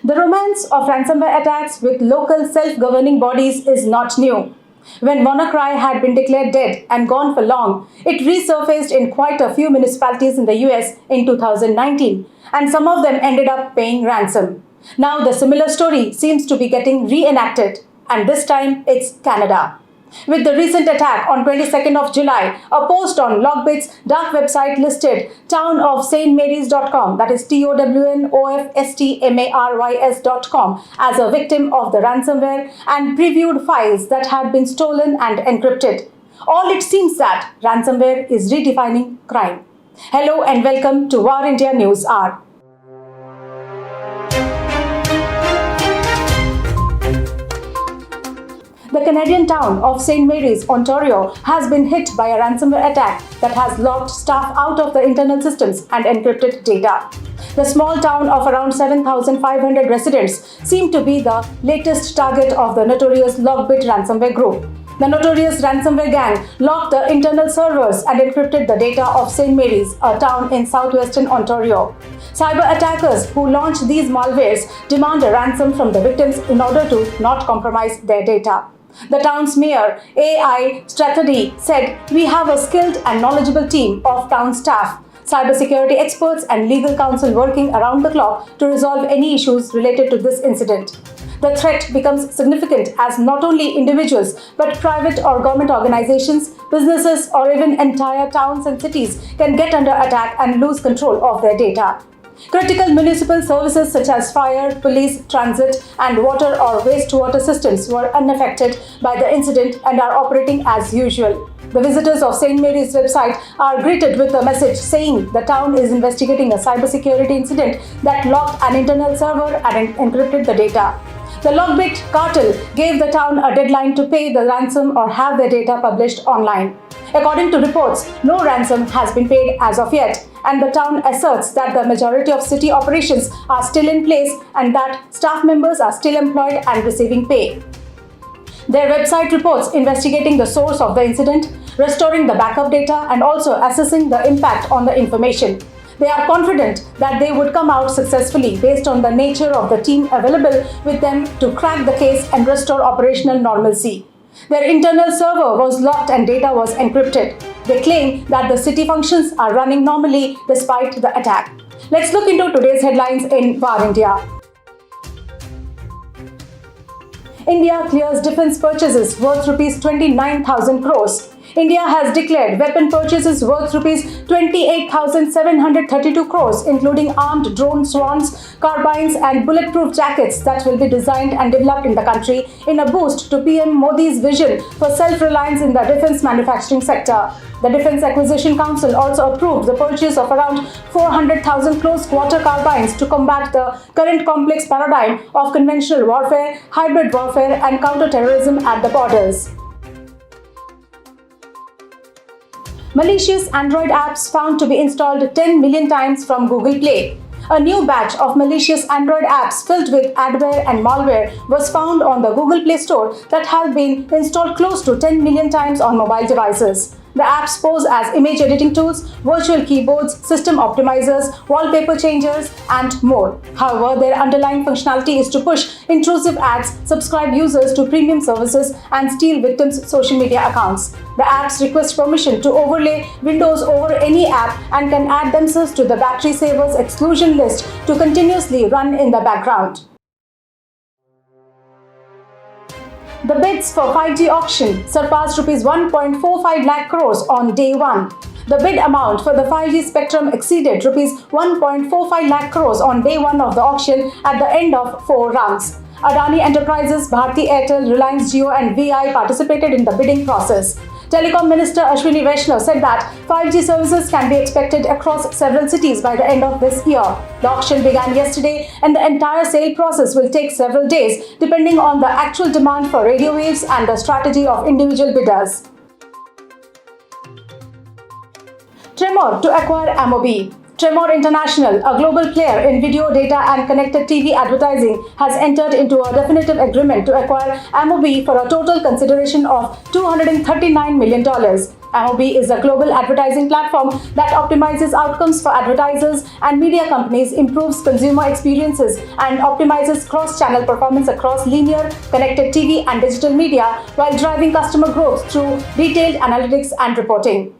The romance of ransomware attacks with local self-governing bodies is not new. When WannaCry had been declared dead and gone for long, it resurfaced in quite a few municipalities in the US in 2019, and some of them ended up paying ransom. Now the similar story seems to be getting reenacted, and this time it's Canada. With the recent attack on 22nd of July, a post on LockBit's dark website listed townofstmarys.com, that is TOWNOFSTMARYS.com, as a victim of the ransomware and previewed files that had been stolen and encrypted. All it seems that ransomware is redefining crime. Hello and welcome to VARINDIA News Hour. The Canadian town of St. Mary's, Ontario, has been hit by a ransomware attack that has locked staff out of the internal systems and encrypted data. The small town of around 7,500 residents seemed to be the latest target of the notorious LockBit ransomware group. The notorious ransomware gang locked the internal servers and encrypted the data of St. Mary's, a town in southwestern Ontario. Cyber attackers who launched these malwares demand a ransom from the victims in order to not compromise their data. The town's mayor, A.I. Strathedy, said, "We have a skilled and knowledgeable team of town staff, cybersecurity experts and legal counsel working around the clock to resolve any issues related to this incident." The threat becomes significant as not only individuals but private or government organizations, businesses, or even entire towns and cities can get under attack and lose control of their data. Critical municipal services such as fire, police, transit, and water or wastewater systems were unaffected by the incident and are operating as usual. The visitors of St. Mary's website are greeted with a message saying the town is investigating a cybersecurity incident that locked an internal server and encrypted the data. The LockBit cartel gave the town a deadline to pay the ransom or have their data published online. According to reports, no ransom has been paid as of yet, and the town asserts that the majority of city operations are still in place and that staff members are still employed and receiving pay. Their website reports investigating the source of the incident, restoring the backup data, and also assessing the impact on the information. They are confident that they would come out successfully based on the nature of the team available with them to crack the case and restore operational normalcy. Their internal server was locked and data was encrypted. They claim that the city functions are running normally despite the attack. Let's look into today's headlines in VARINDIA. India clears defense purchases worth rupees 29,000 crores. India has declared weapon purchases worth rupees 28,732 crores, including armed drone swans, carbines, and bulletproof jackets that will be designed and developed in the country in a boost to PM Modi's vision for self-reliance in the defense manufacturing sector. The Defense Acquisition Council also approved the purchase of around 400,000 close-quarter carbines to combat the current complex paradigm of conventional warfare, hybrid warfare, and counter-terrorism at the borders. Malicious Android apps found to be installed 10 million times from Google Play. A new batch of malicious Android apps filled with adware and malware was found on the Google Play Store that have been installed close to 10 million times on mobile devices. The apps pose as image editing tools, virtual keyboards, system optimizers, wallpaper changers, and more. However, their underlying functionality is to push intrusive ads, subscribe users to premium services, and steal victims' social media accounts. The apps request permission to overlay Windows over any app and can add themselves to the battery savers exclusion list to continuously run in the background. The bids for 5G auction surpassed rupees 1.45 lakh crores on day one. The bid amount for the 5G spectrum exceeded rupees 1.45 lakh crores on day one of the auction at the end of 4 rounds. Adani Enterprises, Bharti Airtel, Reliance Jio, and VI participated in the bidding process. Telecom Minister Ashwini Vaishnaw said that 5G services can be expected across several cities by the end of this year. The auction began yesterday and the entire sale process will take several days depending on the actual demand for radio waves and the strategy of individual bidders. Tremor to acquire Amobee. Tremor International, a global player in video, data, and connected TV advertising, has entered into a definitive agreement to acquire Amobee for a total consideration of $239 million. Amobee is a global advertising platform that optimizes outcomes for advertisers and media companies, improves consumer experiences, and optimizes cross-channel performance across linear, connected TV, and digital media while driving customer growth through detailed analytics and reporting.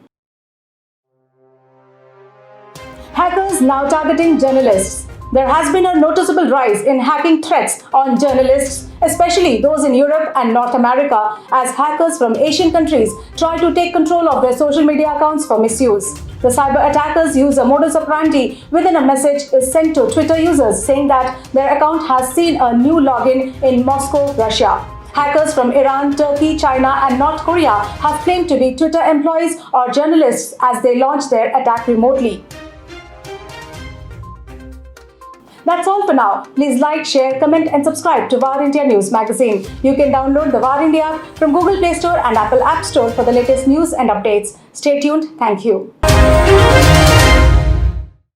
Hackers now targeting journalists. There has been a noticeable rise in hacking threats on journalists, especially those in Europe and North America, as hackers from Asian countries try to take control of their social media accounts for misuse. The cyber attackers use a modus operandi within a message is sent to Twitter users saying that their account has seen a new login in Moscow, Russia. Hackers from Iran, Turkey, China, and North Korea have claimed to be Twitter employees or journalists as they launch their attack remotely. That's all for now. Please like, share, comment, and subscribe to VARINDIA News Magazine. You can download the VARINDIA app from Google Play Store and Apple App Store for the latest news and updates. Stay tuned. Thank you.